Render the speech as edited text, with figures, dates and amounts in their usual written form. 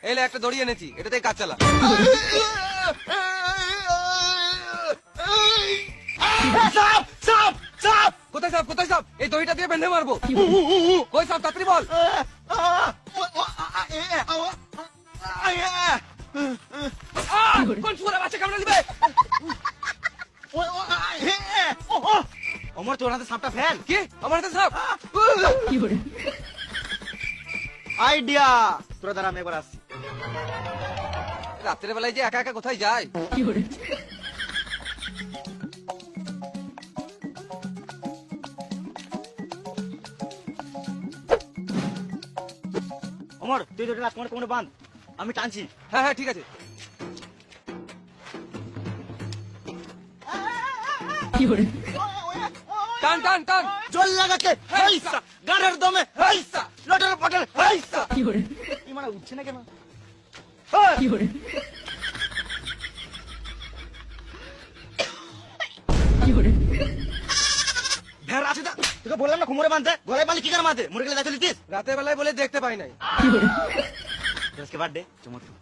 এলে একটা দড়ি এনেছি, এটাতেই কাজ চালা। সাপ সাপ সাপ! কোথায় সাপ, কোথায় সাপ? এই দড়িটা দিয়ে বেঁধে মারবো। কই সাপ, তাড়াতাড়ি বল। কোন শুয়োরের বাচ্চা কামড়ে দিবে? অমর, তোর হাতে সাপটা ফেল। কি আমার হাতে সাপ? আইডিয়া, তোরা দাঁড়া, আমি একবার আসছি। রাত্রের বেলায় যে একা একা কোথায় যায়? অমর, তুই তো রাজকুমার কোমরে বাঁধ, আমি টানছি। হ্যাঁ হ্যাঁ ঠিক আছে। টান টান টান। জল লাগাকে হাইসা, গাড়ের দমে হাইসা, লটের পটের হাইসা। এই মানে উঠছে না কেন? ভেড়া আছে দা, তোকে বললাম না কোমরে বাঁধতে, গলায় বাঁধলে কি করে বাঁধে? মরে গেলে দায়িত্ব নিতিস? রাতের বেলায় বলে দেখতে পাই নাই। আজকে বার্থডে, চমৎকার।